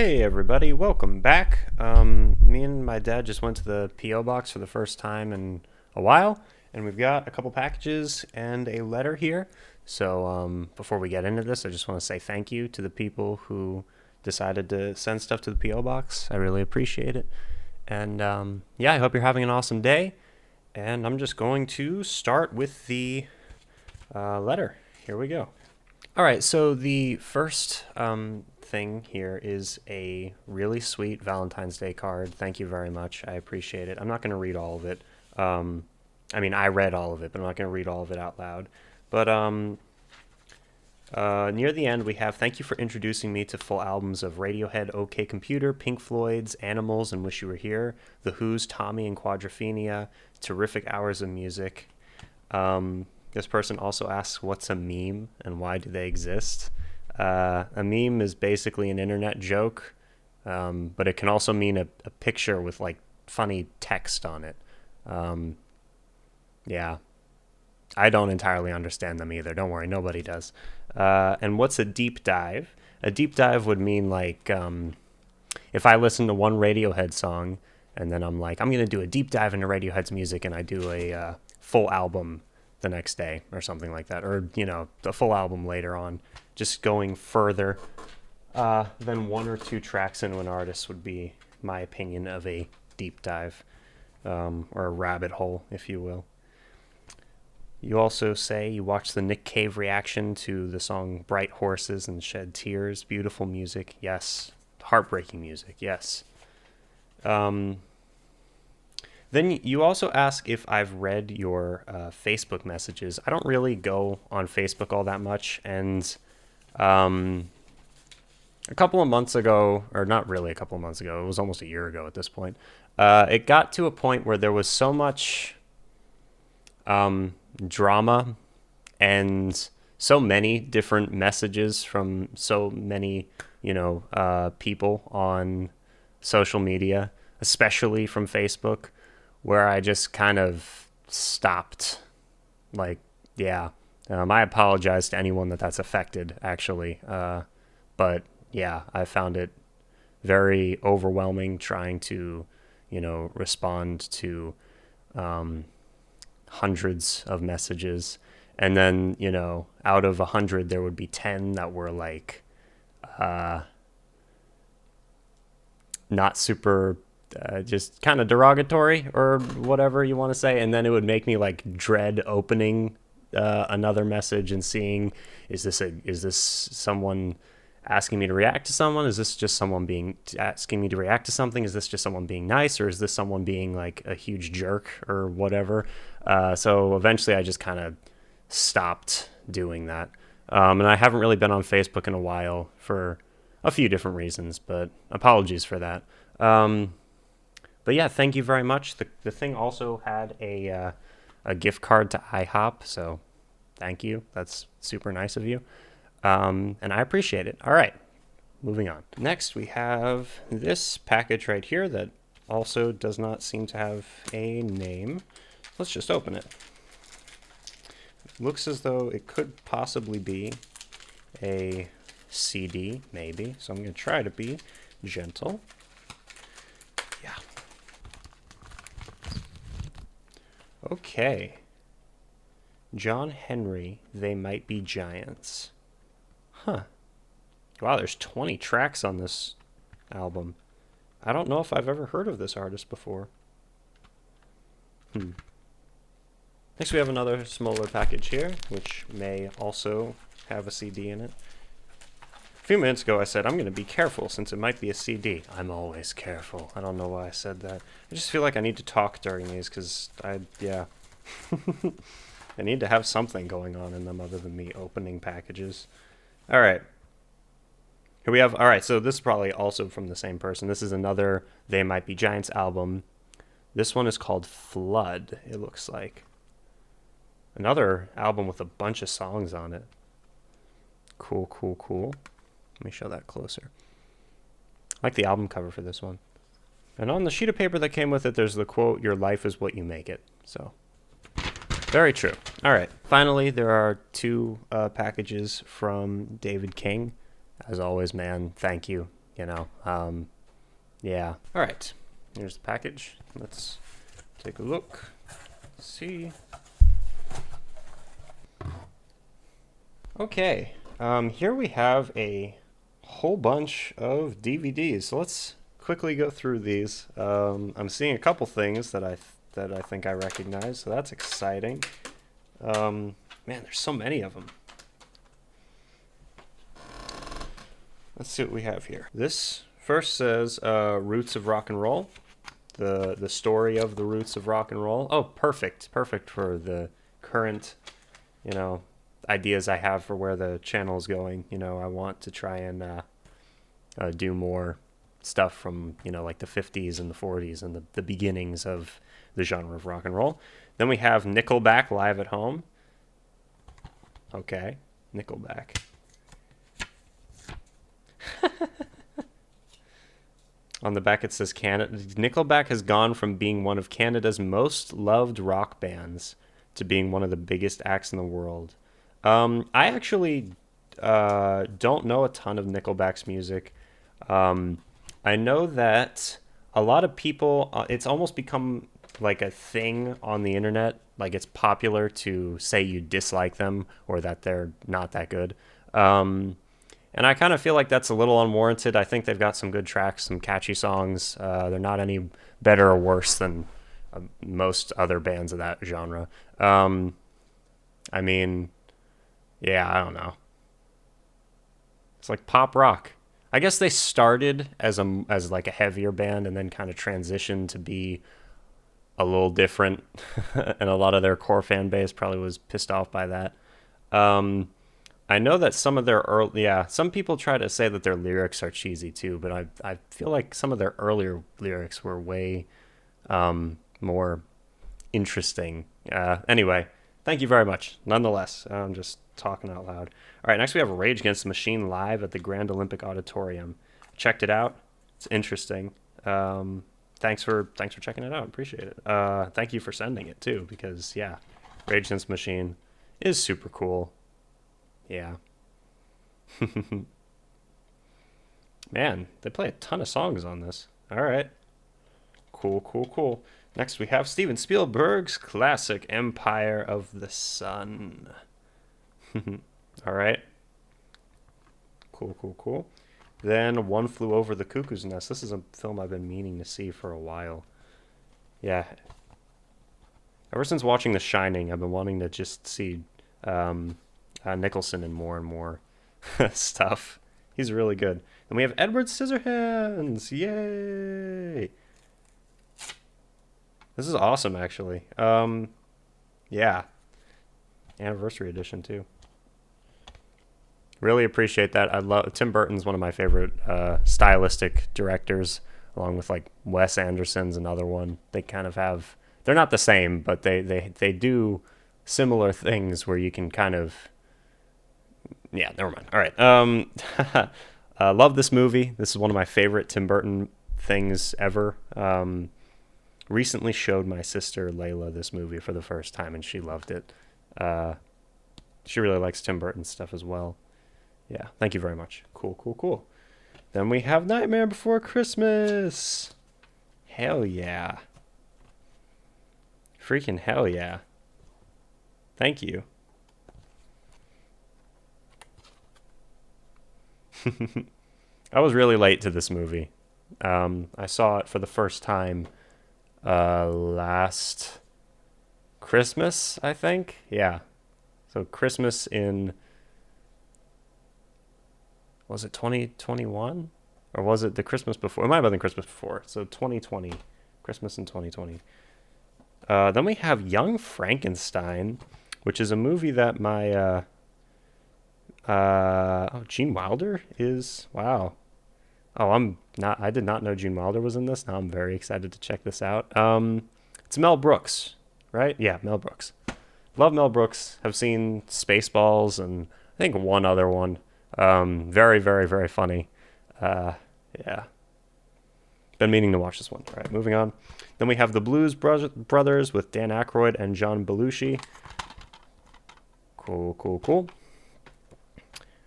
Hey everybody, welcome back. Me and my dad just went to the P.O. box for the first time in a while, and we've got a couple packages and a letter here. So before we get into this, I just want to say thank you to the people who decided to send stuff to the P.O. box. I really appreciate it. And yeah, I hope you're having an awesome day. And I'm just going to start with the letter. Here we go. All right, so the first thing here is a really sweet Valentine's Day card. Thank you very much. I appreciate it. I'm not going to read all of it. I read all of it, but I'm not going to read all of it out loud. But near the end, we have thank you for introducing me to full albums of Radiohead, OK Computer, Pink Floyd's Animals and Wish You Were Here, The Who's Tommy and Quadrophenia, terrific hours of music. This person also asks, what's a meme and why do they exist? A meme is basically an internet joke, but it can also mean a picture with like funny text on it. Yeah, I don't entirely understand them either. Don't worry, nobody does. And what's a deep dive? A deep dive would mean like if I listen to one Radiohead song and then I'm like, I'm going to do a deep dive into Radiohead's music and I do a full album the next day or something like that, or the full album later on, just going further than one or two tracks into an artist would be my opinion of a deep dive, or a rabbit hole, if you will. You also say you watched the Nick Cave reaction to the song Bright Horses and shed tears. Beautiful music, yes. Heartbreaking music, yes. Then you also ask if I've read your Facebook messages. I don't really go on Facebook all that much, and a couple of months ago, or not really a couple of months ago, it was almost a year ago at this point, it got to a point where there was so much drama and so many different messages from so many, people on social media, especially from Facebook, where I just kind of stopped. Like, yeah, I apologize to anyone that's affected, actually. But yeah, I found it very overwhelming trying to, respond to hundreds of messages. And then, out of 100, there would be 10 that were like not super just kind of derogatory or whatever you want to say, and then it would make me like dread opening another message and seeing is this someone asking me to react to someone? Is this just someone being asking me to react to something? Is this just someone being nice, or is this someone being like a huge jerk or whatever? So eventually, I just kind of stopped doing that, and I haven't really been on Facebook in a while for a few different reasons, but apologies for that. But yeah, thank you very much. The thing also had a gift card to IHOP, so thank you. That's super nice of you, and I appreciate it. All right, moving on. Next, we have this package right here that also does not seem to have a name. Let's just open it. It looks as though it could possibly be a CD, maybe. So I'm going to try to be gentle. Yeah. Okay. John Henry, They Might Be Giants. Huh. Wow, there's 20 tracks on this album. I don't know if I've ever heard of this artist before. Next we have another smaller package here, which may also have a CD in it. A few minutes ago I said I'm going to be careful since it might be a CD. I'm always careful. I don't know why I said that. I just feel like I need to talk during these because I need to have something going on in them other than me opening packages. All right. Here we have, all right, so this is probably also from the same person. This is another They Might Be Giants album. This one is called Flood, it looks like. Another album with a bunch of songs on it. Cool, cool, cool. Let me show that closer. I like the album cover for this one. And on the sheet of paper that came with it, there's the quote, "Your life is what you make it." So, very true. All right. Finally, there are two packages from David King. As always, man, thank you. you know. Yeah. All right. Here's the package. Let's take a look. See. Okay. Here we have a whole bunch of DVDs. So let's quickly go through these. I'm seeing a couple things that I think I recognize, so that's exciting. Man, there's so many of them. Let's see what we have here. This first says Roots of Rock and Roll. The story of the roots of rock and roll. Oh, perfect for the current, you know, ideas I have for where the channel is going. You know, I want to try and do more stuff from, you know, like the 50s and the 40s and the beginnings of the genre of rock and roll. Then we have Nickelback Live at Home. Okay, Nickelback. On the back it says Nickelback has gone from being one of Canada's most loved rock bands to being one of the biggest acts in the world. I actually don't know a ton of Nickelback's music. I know that a lot of people, it's almost become like a thing on the internet. Like it's popular to say you dislike them or that they're not that good. And I kind of feel like that's a little unwarranted. I think they've got some good tracks, some catchy songs. They're not any better or worse than most other bands of that genre. I mean, yeah, I don't know. It's like pop rock. I guess they started as like a heavier band and then kind of transitioned to be a little different, and a lot of their core fan base probably was pissed off by that. I know that some of their some people try to say that their lyrics are cheesy too, but I feel like some of their earlier lyrics were way more interesting. Anyway, thank you very much. Nonetheless, I'm just talking out loud. All right, next we have Rage Against the Machine live at the Grand Olympic Auditorium. Checked it out. It's interesting. Thanks for checking it out. Appreciate it. Thank you for sending it too, because yeah, Rage Against the Machine is super cool. Yeah. Man, they play a ton of songs on this. All right. Cool. Next, we have Steven Spielberg's classic Empire of the Sun. All right. Cool. Then One Flew Over the Cuckoo's Nest. This is a film I've been meaning to see for a while. Yeah. Ever since watching The Shining, I've been wanting to just see Nicholson in more and more stuff. He's really good. And we have Edward Scissorhands. Yay! This is awesome, actually. Yeah. Anniversary edition, too. Really appreciate that. I love Tim Burton's one of my favorite stylistic directors, along with like Wes Anderson's another one. They kind of have, they're not the same, but they do similar things where you can kind of, yeah, never mind. All right. Love this movie. This is one of my favorite Tim Burton things ever. Recently showed my sister Layla this movie for the first time, and she loved it. She really likes Tim Burton stuff as well. Yeah, thank you very much. Cool. Then we have Nightmare Before Christmas. Hell yeah. Freaking hell yeah. Thank you. I was really late to this movie. I saw it for the first time last Christmas, I think. Yeah. So Christmas in, was it 2021? Or was it the Christmas before? It might have been the Christmas before. So 2020. Christmas in 2020. Then we have Young Frankenstein, which is a movie that my Gene Wilder is, wow. Oh, I did not know Gene Wilder was in this. Now I'm very excited to check this out. It's Mel Brooks, right? Yeah, Mel Brooks. Love Mel Brooks. Have seen Spaceballs and I think one other one. Very funny. Yeah. Been meaning to watch this one. All right, moving on. Then we have The Blues Brothers with Dan Aykroyd and John Belushi. Cool.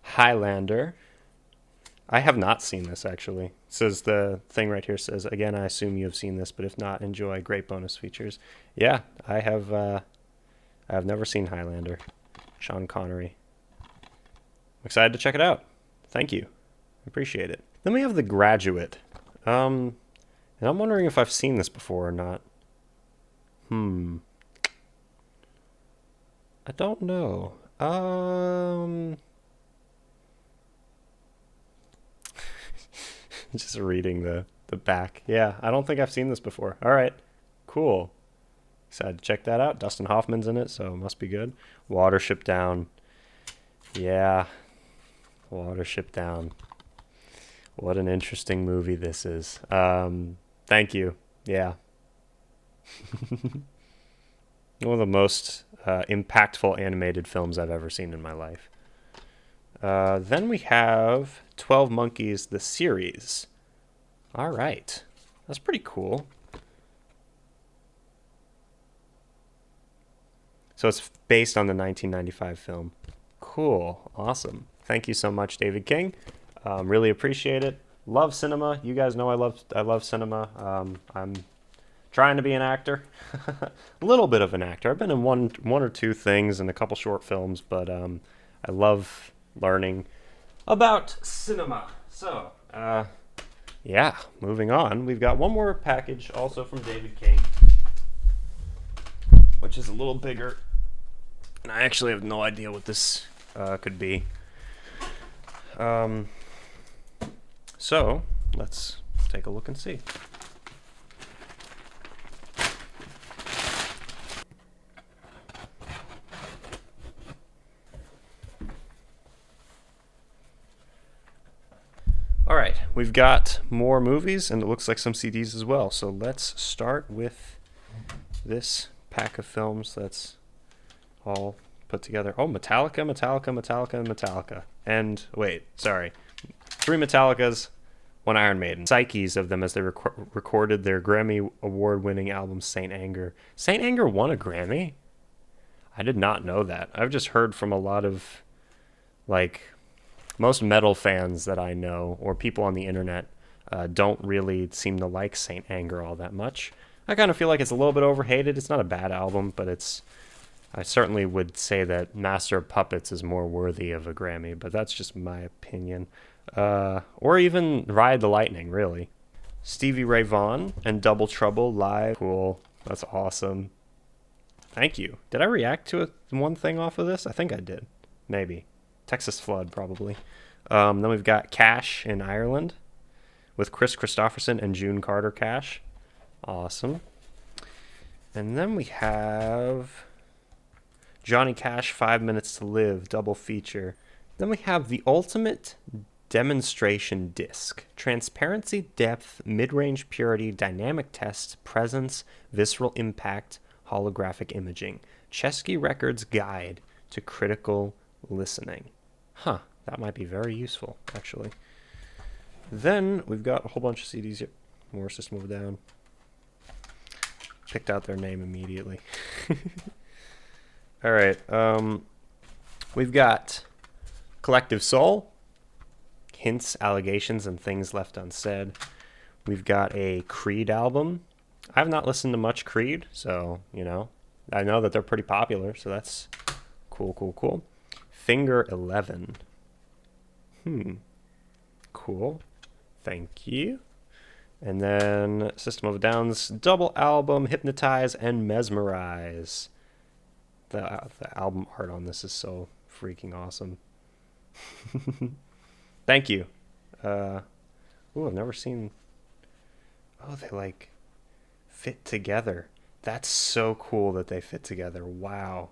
Highlander. I have not seen this actually. It says the thing right here says, again, I assume you have seen this, but if not, enjoy. Great bonus features. Yeah, I have. I have never seen Highlander. Sean Connery. I'm excited to check it out. Thank you. Appreciate it. Then we have The Graduate. And I'm wondering if I've seen this before or not. I don't know. Just reading the back. Yeah, I don't think I've seen this before. All right, cool. Excited to check that out. Dustin Hoffman's in it, so it must be good. Watership Down. Yeah, Watership Down. What an interesting movie this is. Thank you. Yeah. One of the most impactful animated films I've ever seen in my life. Then we have 12 Monkeys, the series. All right. That's pretty cool. So it's based on the 1995 film. Cool. Awesome. Thank you so much, David King. Really appreciate it. Love cinema. You guys know I love cinema. I'm trying to be an actor. A little bit of an actor. I've been in one or two things and a couple short films, but I love learning about cinema. So, yeah, moving on. We've got one more package also from David King, which is a little bigger. And I actually have no idea what this could be. So, let's take a look and see. All right, we've got more movies, and it looks like some CDs as well. So let's start with this pack of films that's all put together. Oh, Metallica, Metallica, Metallica, and Metallica. And, wait, sorry. 3 Metallicas, 1 Iron Maiden. Psyches of them as they recorded their Grammy award-winning album, Saint Anger. Saint Anger won a Grammy? I did not know that. I've just heard from a lot of, like, most metal fans that I know, or people on the internet, don't really seem to like Saint Anger all that much. I kind of feel like it's a little bit overhated. It's not a bad album, but I certainly would say that Master of Puppets is more worthy of a Grammy, but that's just my opinion. Or even Ride the Lightning, really. Stevie Ray Vaughan and Double Trouble live. Cool. That's awesome. Thank you. Did I react to one thing off of this? I think I did. Maybe. Texas Flood, probably. Then we've got Cash in Ireland with Chris Christopherson and June Carter Cash. Awesome. And then we have Johnny Cash, 5 Minutes to Live, double feature. Then we have the Ultimate Demonstration Disc. Transparency, depth, mid-range purity, dynamic test, presence, visceral impact, holographic imaging. Chesky Records Guide to Critical Listening. Huh, that might be very useful, actually. Then we've got a whole bunch of CDs here. More System of a Down. Picked out their name immediately. All right, we've got Collective Soul, Hints, Allegations, and Things Left Unsaid. We've got a Creed album. I have not listened to much Creed, so, you know, I know that they're pretty popular, so that's cool, cool, cool. Finger 11. Cool. Thank you. And then System of a Down's double album, Hypnotize and Mesmerize. The album art on this is so freaking awesome. Thank you. I've never seen... Oh, they, like, fit together. That's so cool that they fit together. Wow.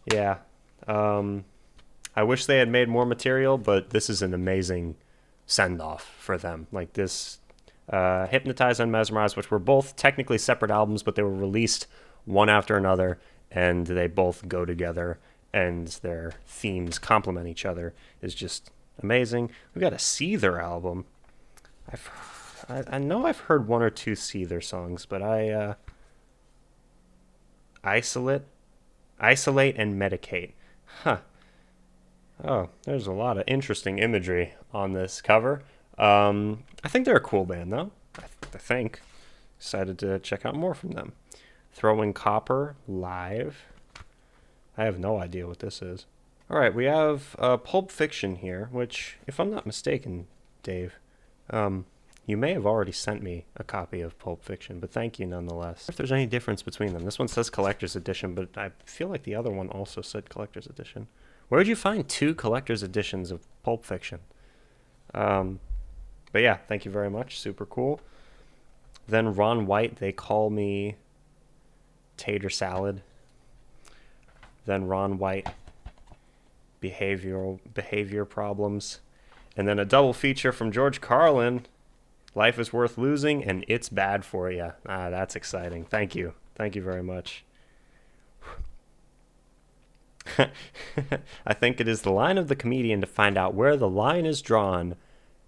Yeah. I wish they had made more material, but this is an amazing send-off for them. Like this, Hypnotize and Mesmerize, which were both technically separate albums, but they were released one after another, and they both go together, and their themes complement each other, is just amazing. We've got a Seether album. I know I've heard 1 or 2 Seether songs, but Isolate and Medicate. Huh. Oh, there's a lot of interesting imagery on this cover. I think they're a cool band, though. I think. Excited to check out more from them. Throwing Copper live. I have no idea what this is. All right, we have Pulp Fiction here, which, if I'm not mistaken, Dave, you may have already sent me a copy of Pulp Fiction, but thank you nonetheless. If there's any difference between them. This one says Collector's Edition, but I feel like the other one also said Collector's Edition. Where did you find 2 Collector's Editions of Pulp Fiction? But yeah, thank you very much. Super cool. Then Ron White, They Call Me Tater Salad. Then Ron White, Behavior Problems. And then a double feature from George Carlin, Life is Worth Losing, and It's Bad for You. That's exciting. Thank you. Thank you very much. I think it is the line of the comedian to find out where the line is drawn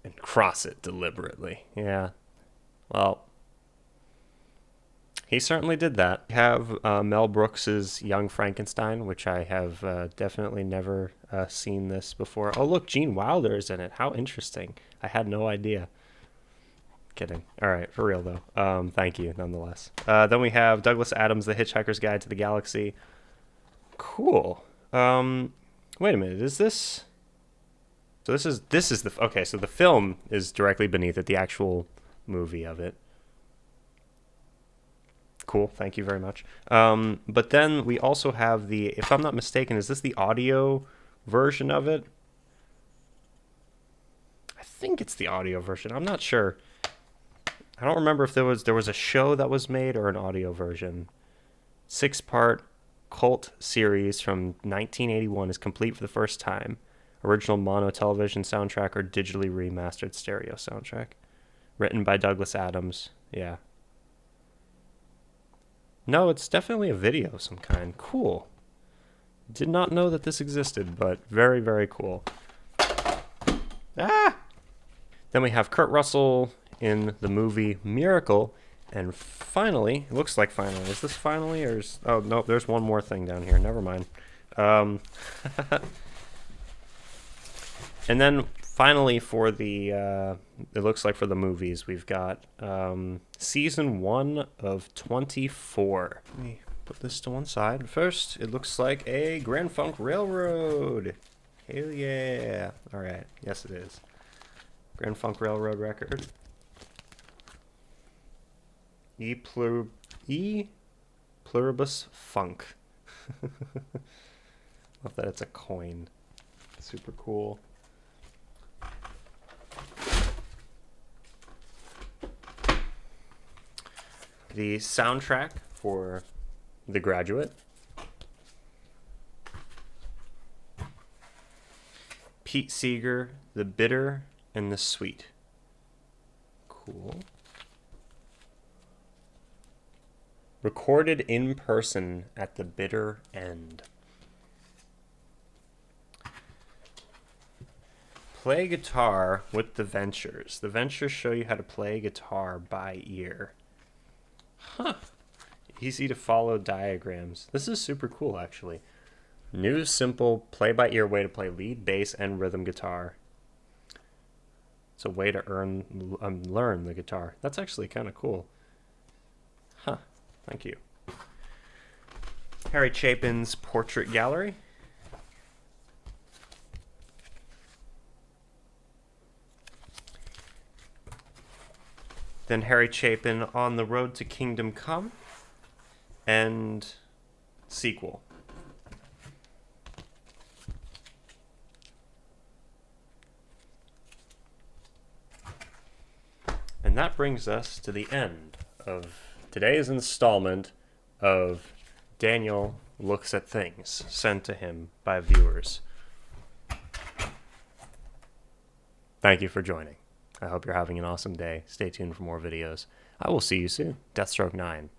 and cross it deliberately. Yeah. Well, he certainly did that. We have Mel Brooks's Young Frankenstein, which I have definitely never seen this before. Oh, look, Gene Wilder is in it. How interesting. I had no idea. Kidding. All right, for real, though. Thank you, nonetheless. Then we have Douglas Adams' The Hitchhiker's Guide to the Galaxy. Cool. Wait a minute. Is this... So this is the... Okay, so the film is directly beneath it, the actual movie of it. Cool, thank you very much. But then we also have the, if I'm not mistaken, is this the audio version of it? I think it's the audio version. I'm not sure. I don't remember if there was a show that was made or an audio version. 6-part cult series from 1981 is complete for the first time. Original mono television soundtrack or digitally remastered stereo soundtrack. Written by Douglas Adams. Yeah. No, it's definitely a video of some kind. Cool. Did not know that this existed, but very, very cool. Ah! Then we have Kurt Russell in the movie Miracle. And finally, it looks like finally. Is this finally? Or is... Oh, no, there's one more thing down here. Never mind. And then finally for the, it looks like for the movies, we've got season 1 of 24. Let me put this to one side. First, it looks like a Grand Funk Railroad. Hell yeah. All right. Yes, it is. Grand Funk Railroad record. E pluribus funk. Love that it's a coin. Super cool. The soundtrack for The Graduate. Pete Seeger, The Bitter and the Sweet. Cool. Recorded in person at the bitter end. Play guitar with the Ventures. The Ventures show you how to play guitar by ear. Huh. Easy to follow diagrams. This is super cool, actually. New, simple, play-by-ear way to play lead, bass, and rhythm guitar. It's a way to learn the guitar. That's actually kind of cool. Huh. Thank you. Harry Chapin's Portrait Gallery. Then Harry Chapin On the Road to Kingdom Come. And sequel. And that brings us to the end of today's installment of Daniel Looks at Things, sent to him by viewers. Thank you for joining. I hope you're having an awesome day. Stay tuned for more videos. I will see you soon. Deathstroke 9.